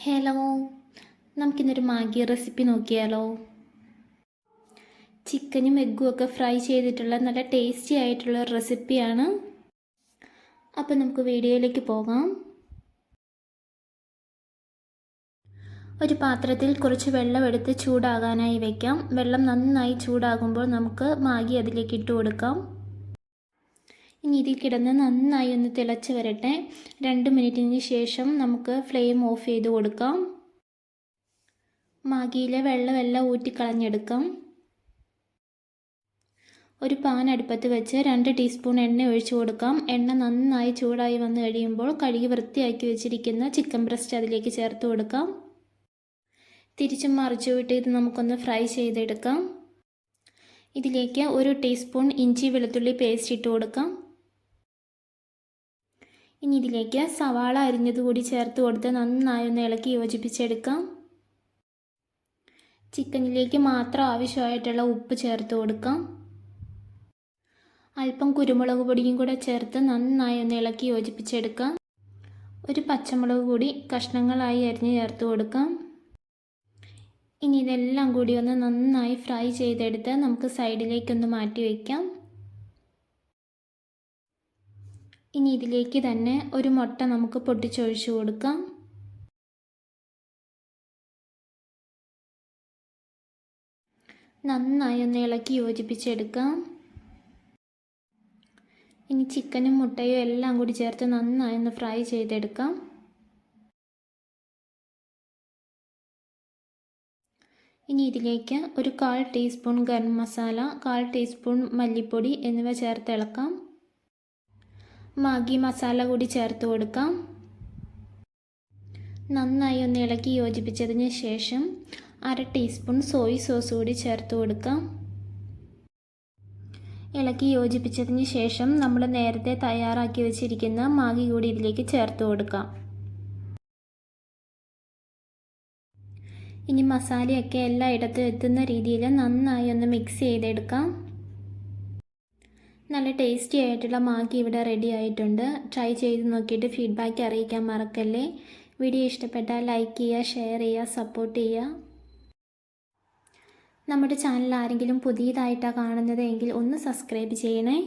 Hello, നമുക്കിന്നൊരു Maggi recipe നോക്കിയാലോ. ചിക്കനും എഗ്ഗും ഒക്കെ ഫ്രൈ ചെയ്തിട്ടുള്ള നല്ല ടേസ്റ്റി ആയിട്ടുള്ള റെസിപ്പിയാണ്. അപ്പോൾ നമുക്ക് വീഡിയോയിലേക്ക് പോകാം. ഒരു പാത്രത്തിൽ കുറച്ച് വെള്ളം എടുത്ത് ചൂടാകാനായി വയ്ക്കാം. വെള്ളം നന്നായി ചൂടാകുമ്പോൾ നമുക്ക് മാഗി അതിലേക്ക് ഇട്ട് കൊടുക്കാം. ഇനി ഇതിൽ കിടന്ന് നന്നായി ഒന്ന് തിളച്ച് വരട്ടെ. 2 മിനിറ്റിന് ശേഷം നമുക്ക് ഫ്ലെയിം ഓഫ് ചെയ്ത് കൊടുക്കാം. മാഗിയിലെ വെള്ളമെല്ലാം ഊറ്റിക്കളഞ്ഞെടുക്കാം. ഒരു പാൻ അടുപ്പത്ത് വെച്ച് 2 ടീസ്പൂൺ എണ്ണ ഒഴിച്ചു കൊടുക്കാം. എണ്ണ നന്നായി ചൂടായി വന്നു കഴിയുമ്പോൾ കഴുകി വൃത്തിയാക്കി വെച്ചിരിക്കുന്ന ചിക്കൻ ബ്രസ്റ്റ് അതിലേക്ക് ചേർത്ത് കൊടുക്കാം. തിരിച്ചും മറിച്ചു വിട്ട് ഇത് നമുക്കൊന്ന് ഫ്രൈ ചെയ്തെടുക്കാം. ഇതിലേക്ക് 1 ടീസ്പൂൺ ഇഞ്ചി വെളുത്തുള്ളി പേസ്റ്റ് ഇട്ട് കൊടുക്കാം. ഇനി ഇതിലേക്ക് സവാള അരിഞ്ഞത് കൂടി ചേർത്ത് കൊടുത്ത് നന്നായി ഒന്ന് ഇളക്കി യോജിപ്പിച്ചെടുക്കാം. ചിക്കനിലേക്ക് മാത്രം ആവശ്യമായിട്ടുള്ള ഉപ്പ് ചേർത്ത് കൊടുക്കാം. അല്പം കുരുമുളക് പൊടിയും കൂടെ ചേർത്ത് നന്നായി ഒന്ന് ഇളക്കി യോജിപ്പിച്ചെടുക്കാം. ഒരു പച്ചമുളക് കൂടി കഷ്ണങ്ങളായി അരിഞ്ഞ് ചേർത്ത് കൊടുക്കാം. ഇനി ഇതെല്ലാം കൂടി ഒന്ന് നന്നായി ഫ്രൈ ചെയ്തെടുത്ത് നമുക്ക് സൈഡിലേക്കൊന്ന് മാറ്റി വയ്ക്കാം. ഇനി ഇതിലേക്ക് തന്നെ ഒരു മുട്ട നമുക്ക് പൊട്ടിച്ചൊഴിച്ചു കൊടുക്കാം. നന്നായി ഒന്ന് ഇളക്കി യോജിപ്പിച്ചെടുക്കാം. ഇനി ചിക്കനും മുട്ടയും എല്ലാം കൂടി ചേർത്ത് നന്നായി ഒന്ന് ഫ്രൈ ചെയ്തെടുക്കാം. ഇനി ഇതിലേക്ക് ഒരു 1/4 ടീസ്പൂൺ ഗരം മസാല, 1/4 ടീസ്പൂൺ മല്ലിപ്പൊടി എന്നിവ ചേർത്ത് ഇളക്കാം. മാഗി മസാല കൂടി ചേർത്ത് കൊടുക്കാം. നന്നായി ഒന്ന് ഇളക്കി യോജിപ്പിച്ചതിന് ശേഷം 1/2 ടീസ്പൂൺ സോയ് സോസ് കൂടി ചേർത്ത് കൊടുക്കാം. ഇളക്കി യോജിപ്പിച്ചതിന് ശേഷം നമ്മൾ നേരത്തെ തയ്യാറാക്കി വെച്ചിരിക്കുന്ന മാഗി കൂടി ഇതിലേക്ക് ചേർത്ത് കൊടുക്കാം. ഇനി മസാലയൊക്കെ എല്ലായിടത്തും എത്തുന്ന രീതിയിൽ നന്നായി ഒന്ന് മിക്സ് ചെയ്തെടുക്കാം. നല്ല ടേസ്റ്റി ആയിട്ടുള്ള മാഗി ഇവിടെ റെഡി ആയിട്ടുണ്ട്. ട്രൈ ചെയ്ത് നോക്കിയിട്ട് ഫീഡ്ബാക്ക് അറിയിക്കാൻ മറക്കല്ലേ. വീഡിയോ ഇഷ്ടപ്പെട്ടാൽ ലൈക്ക് ചെയ്യുക, ഷെയർ ചെയ്യുക, സപ്പോർട്ട് ചെയ്യുക. നമ്മുടെ ചാനൽ ആരെങ്കിലും പുതിയതായിട്ടാണ് കാണുന്നത് എങ്കിൽ ഒന്ന് സബ്സ്ക്രൈബ് ചെയ്യണേ.